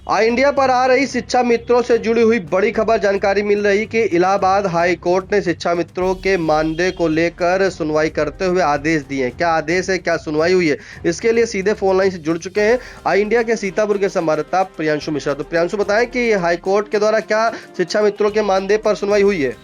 India पर आ रही शिक्षा मित्रों से जुड़ी हुई बड़ी खबर जानकारी मिल रही कि इलाहाबाद हाई कोर्ट ने शिक्षा मित्रों के मानदेय को लेकर सुनवाई करते हुए आदेश दिए हैं। क्या आदेश है, क्या सुनवाई हुई है, इसके लिए सीधे फोन लाइन से जुड़ चुके हैं आई इंडिया के सीतापुर के संवाददाता प्रियांशु मिश्रा। तो प्रियांशु, बताएं कि हाई कोर्ट के द्वारा क्या शिक्षा मित्रों के मानदेय पर सुनवाई हुई है।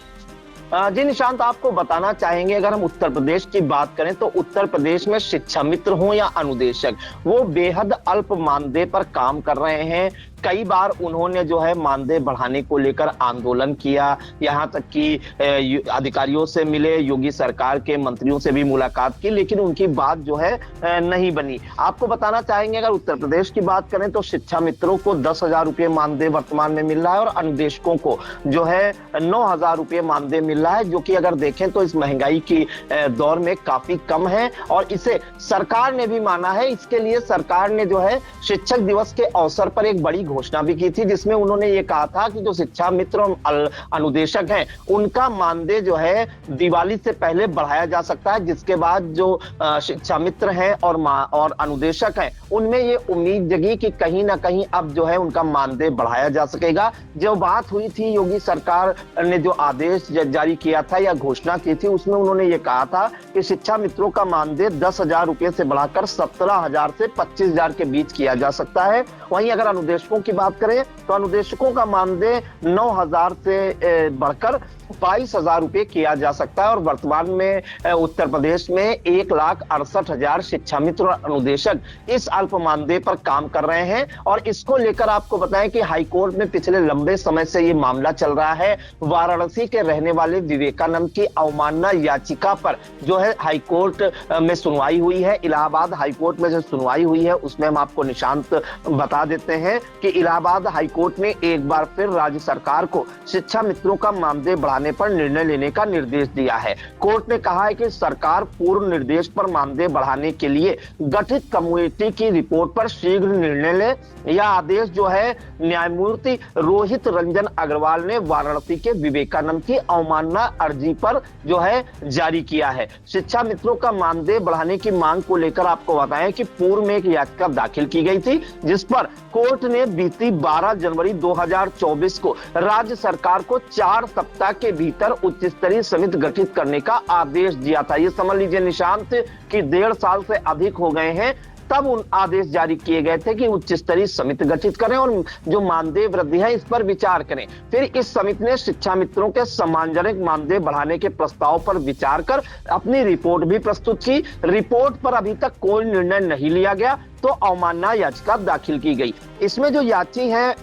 जी निशांत, आपको बताना चाहेंगे, अगर हम उत्तर प्रदेश की बात करें तो उत्तर प्रदेश में शिक्षा मित्र हो या अनुदेशक, वो बेहद अल्प मानदेय पर काम कर रहे हैं। कई बार उन्होंने जो है मानदेय बढ़ाने को लेकर आंदोलन किया, यहाँ तक कि अधिकारियों से मिले, योगी सरकार के मंत्रियों से भी मुलाकात की, लेकिन उनकी बात जो है नहीं बनी। आपको बताना चाहेंगे, अगर उत्तर प्रदेश की बात करें तो शिक्षा मित्रों को 10,000 रुपये मानदेय वर्तमान में मिल रहा है और अनुदेशकों को जो है 9,000 रुपये मानदेय मिल रहा है, जो कि अगर देखें तो इस महंगाई की दौर में काफी कम है। और इसे सरकार ने भी माना है। इसके लिए सरकार ने जो है शिक्षक दिवस के अवसर पर एक बड़ी घोषणा भी की थी, जिसमें उन्होंने ये कहा था कि जो शिक्षा मित्र और अनुदेशक हैं उनका मानदेय जो है दिवाली से पहले बढ़ाया जा सकता है, जिसके बाद जो शिक्षा मित्र हैं और अनुदेशक हैं उनमें ये उम्मीद जगी कि कहीं ना कहीं अब जो है उनका मानदेय बढ़ाया जा सकेगा। जो बात हुई थी, योगी सरकार ने जो आदेश जारी किया था या घोषणा की थी, उसमें उन्होंने ये कहा था कि शिक्षा मित्रों का मानदेय 10,000 रुपये से बढ़ाकर 17,000 से 25,000 के बीच किया जा सकता है। वहीं अगर अनुदेशकों की बात करें तो अनुदेशकों का मानदेय 9,000 से बढ़कर 22,000 रुपये किया जा सकता है। और वर्तमान में उत्तर प्रदेश में 1,68,000 शिक्षा मित्र और अनुदेशक इस अल्प मानदेय पर काम कर रहे हैं। और इसको लेकर आपको बताएं कि हाईकोर्ट में पिछले लंबे समय से ये मामला चल रहा है। वाराणसी के रहने वाले विवेकानंद की अवमानना याचिका पर जो है हाईकोर्ट में सुनवाई हुई है। इलाहाबाद हाईकोर्ट में जो सुनवाई हुई है उसमें हम आपको निशांत बता देते हैं कि इलाहाबाद हाईकोर्ट ने एक बार फिर राज्य सरकार को शिक्षा मित्रों का मानदेय बढ़ाने पर निर्णय लेने का निर्देश दिया है। कोर्ट ने कहा है कि सरकार पूर्व निर्देश पर मानदेय बढ़ाने के लिए गठित कमेटी की रिपोर्ट पर शीघ्र निर्णय ले। यह आदेश जो है न्यायमूर्ति रोहित रंजन अग्रवाल ने वाराणसी के विवेकानंद की अवमानना अर्जी पर जो है जारी किया है। शिक्षा मित्रों का मानदेय बढ़ाने की मांग को लेकर आपको बताएं कि पूर्व में एक याचिका दाखिल की गई थी, जिस पर कोर्ट ने बीती 12 जनवरी 2024 को राज्य सरकार को 4 सप्ताह के भीतर उच्च स्तरीय समिति गठित करने का आदेश दिया था। ये समझ लीजिए निशांत कि 1.5 साल से अधिक हो गए हैं, तब उन आदेश जारी किए गए थे कि उच्च स्तरीय समिति गठित करें और जो मानदेय वृद्धि है इस पर विचार करें। फिर इस समिति ने शिक्षा मित्रों के सम्मानजनक मानदेय बढ़ाने के प्रस्ताव पर विचार कर अपनी रिपोर्ट भी प्रस्तुत की। रिपोर्ट पर अभी तक कोई निर्णय नहीं लिया गया तो अवमानना याचिका दाखिल की गई। इसमें जो याची हैं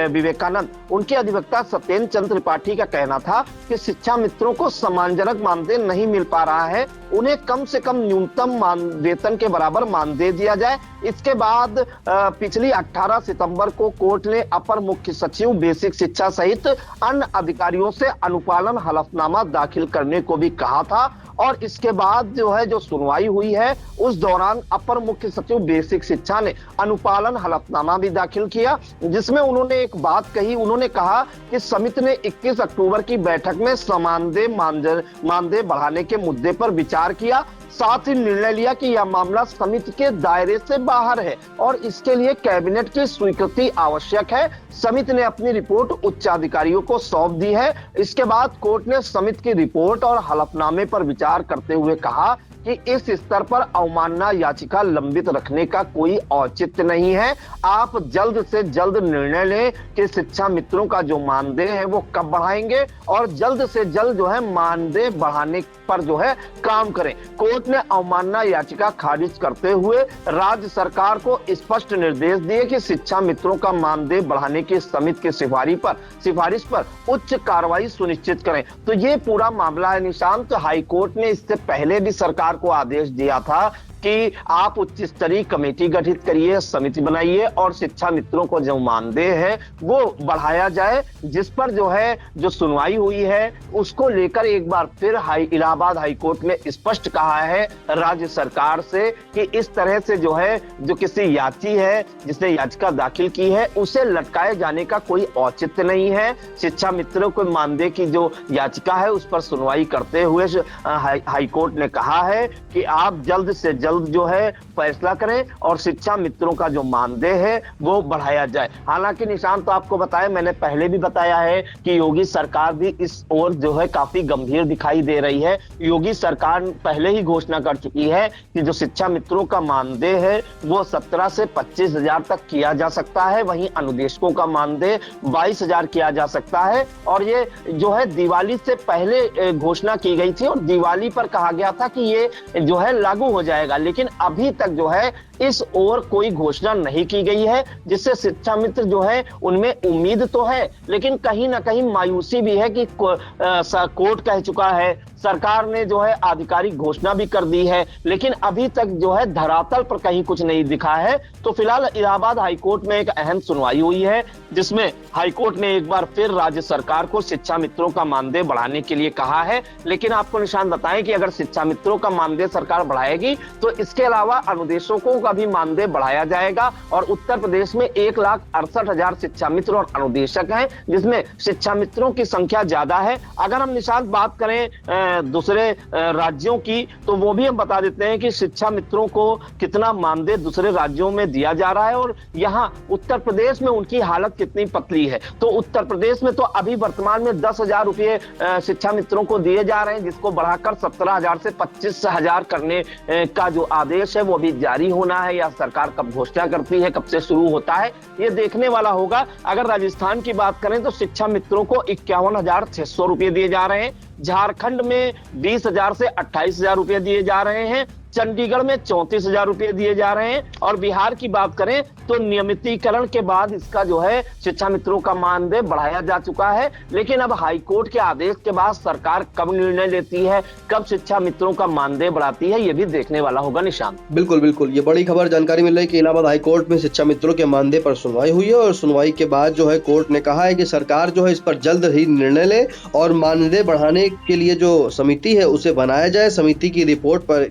विवेकानंद, उनके अधिवक्ता सत्येंद्र चंद्र त्रिपाठी का कहना था कि शिक्षा मित्रों को सम्मानजनक मानदेय नहीं मिल पा रहा है, उन्हें कम से कम न्यूनतम वेतन के बराबर मानदेय दिया जाए। इसके बाद पिछली 18 सितंबर को कोर्ट ने अपर मुख्य सचिव बेसिक शिक्षा सहित अन्य अधिकारियों से अनुपालन हलफनामा दाखिल करने को भी कहा था। और इसके बाद जो है जो सुनवाई हुई है उस दौरान अपर मुख्य सचिव बेसिक शिक्षा ने अनुपालन हलफनामा भी दाखिल किया, जिसमें उन्होंने एक बात कही। उन्होंने कहा कि समिति ने 21 अक्टूबर की बैठक में समानदेय मानदेय बढ़ाने के मुद्दे पर विचार किया, साथ ही निर्णय लिया कि यह मामला समिति के दायरे से बाहर है और इसके लिए कैबिनेट की स्वीकृति आवश्यक है। समिति ने अपनी रिपोर्ट उच्चाधिकारियों को सौंप दी है। इसके बाद कोर्ट ने समिति की रिपोर्ट और हलफनामे पर विचार करते हुए कहा कि इस स्तर पर अवमानना याचिका लंबित रखने का कोई औचित्य नहीं है। आप जल्द से जल्द निर्णय लें कि शिक्षा मित्रों का जो मानदेय है वो कब बढ़ाएंगे और जल्द से जल्द जो है मानदेय बढ़ाने पर जो है काम करें। कोर्ट ने अवमानना याचिका खारिज करते हुए राज्य सरकार को स्पष्ट निर्देश दिए कि शिक्षा मित्रों का मानदेय बढ़ाने की समिति की सिफारिश पर उच्च कार्रवाई सुनिश्चित करें। तो ये पूरा मामला है निशांत। हाईकोर्ट ने इससे पहले भी सरकार को आदेश दिया था कि आप उच्च स्तरीय कमेटी गठित करिए, समिति बनाइए और शिक्षा मित्रों को जो मानदेय है वो बढ़ाया जाए, जिस पर जो है जो सुनवाई हुई है उसको लेकर एक बार फिर इलाहाबाद हाईकोर्ट ने स्पष्ट कहा है राज्य सरकार से कि इस तरह से जो है जो किसी याची है जिसने याचिका दाखिल की है उसे लटकाए जाने का कोई औचित्य नहीं है। शिक्षा मित्रों को मानदेय की जो याचिका है उस पर सुनवाई करते हुए हाईकोर्ट ने कहा है कि आप जल्द से जल्द जल्द जो है फैसला करें और शिक्षा मित्रों का जो मानदेय है वो बढ़ाया जाए। हालांकि निशांत, तो आपको बताया, मैंने पहले भी बताया है कि योगी सरकार भी इस ओर जो है काफी गंभीर दिखाई दे रही है। योगी सरकार पहले ही घोषणा कर चुकी है कि जो शिक्षा मित्रों का मानदेय है वो 17 से 25 हजार तक किया जा सकता है, वहीं अनुदेशकों का मानदेय 22 हजार किया जा सकता है। और ये जो है दिवाली से पहले घोषणा की गई थी और दिवाली पर कहा गया था कि ये जो है लागू हो जाएगा, लेकिन अभी तक जो है इस ओर कोई घोषणा नहीं की गई है, जिससे शिक्षा मित्र जो है उनमें उम्मीद तो है, लेकिन कहीं ना कहीं मायूसी भी है कि कोर्ट कह चुका है, सरकार ने जो है आधिकारिक घोषणा भी कर दी है, लेकिन अभी तक जो है धरातल पर कहीं कुछ नहीं दिखा है। तो फिलहाल इलाहाबाद हाईकोर्ट में एक अहम सुनवाई हुई है, जिसमें हाईकोर्ट ने एक बार फिर राज्य सरकार को शिक्षा मित्रों का मानदेय बढ़ाने के लिए कहा है। लेकिन आपको निशान बताएं कि अगर शिक्षा मित्रों का मानदेय सरकार बढ़ाएगी तो इसके अलावा अनुदेशकों का भी मानदेय बढ़ाया जाएगा। और उत्तर प्रदेश में 1,68,000 शिक्षा मित्र और अनुदेशक हैं, जिसमें शिक्षा मित्रों की संख्या ज्यादा है। अगर हम निशान बात करें दूसरे राज्यों की, तो वो भी हम बता देते हैं कि शिक्षा मित्रों को कितना मानदेय दूसरे राज्यों में दिया जा रहा है और यहाँ उत्तर प्रदेश में उनकी हालत कितनी पतली है। तो उत्तर प्रदेश में तो अभी वर्तमान में 10,000 रुपये शिक्षा मित्रों को दिए जा रहे हैं, जिसको बढ़ाकर 17,000 से 25,000 करने का जो आदेश है वो भी जारी होना है, या सरकार कब घोषणा करती है, कब से शुरू होता है, ये देखने वाला होगा। अगर राजस्थान की बात करें तो शिक्षा मित्रों को 51,600 रुपये दिए जा रहे हैं, झारखंड में 20,000 से 28,000 रुपये दिए जा रहे हैं, चंडीगढ़ में 34,000 रुपये दिए जा रहे हैं, और बिहार की बात करें तो नियमितीकरण के बाद इसका जो है शिक्षा मित्रों का मानदेय बढ़ाया जा चुका है। लेकिन अब हाईकोर्ट के आदेश के बाद सरकार कब निर्णय लेती है, कब शिक्षा मित्रों का मानदेय बढ़ाती है, ये भी देखने वाला होगा। निशांत, बिल्कुल बिल्कुल, ये बड़ी खबर जानकारी मिल रही है कि इलाहाबाद हाईकोर्ट में शिक्षा मित्रों के मानदेय पर सुनवाई हुई है और सुनवाई के बाद जो है कोर्ट ने कहा है कि सरकार जो है इस पर जल्द ही निर्णय ले और मानदेय बढ़ाने के लिए जो समिति है उसे बनाया जाए। समिति की रिपोर्ट पर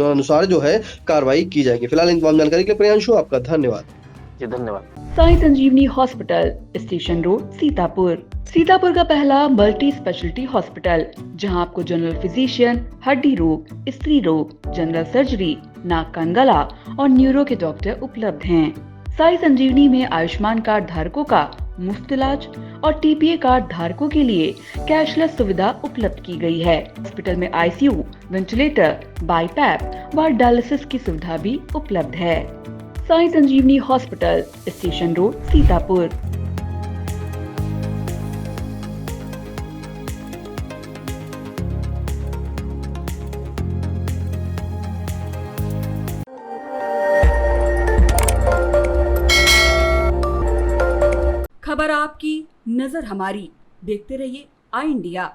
अनुसार जो है कार्रवाई की जाएगी। फिलहाल इन तमाम जानकारी के लिए प्रियांशु आपका धन्यवाद। जी धन्यवाद। Sai Sanjeevani hospital, station road, Sitapur. Sitapur का पहला मल्टी स्पेशलिटी हॉस्पिटल, जहां आपको जनरल फिजिशियन, हड्डी रोग, स्त्री रोग, जनरल सर्जरी, नाक कान गला और न्यूरो के डॉक्टर उपलब्ध हैं। साई संजीवनी में आयुष्मान कार्ड धारकों का मुफ्त इलाज और टीपीए कार्ड धारकों के लिए कैशलेस सुविधा उपलब्ध की गई है। हॉस्पिटल में आईसीयू, वेंटिलेटर, बाईपैप व डायलिसिस की सुविधा भी उपलब्ध है। Sai Sanjeevani hospital, station road, Sitapur. खबर आपकी, नजर हमारी। देखते रहिए आई इंडिया।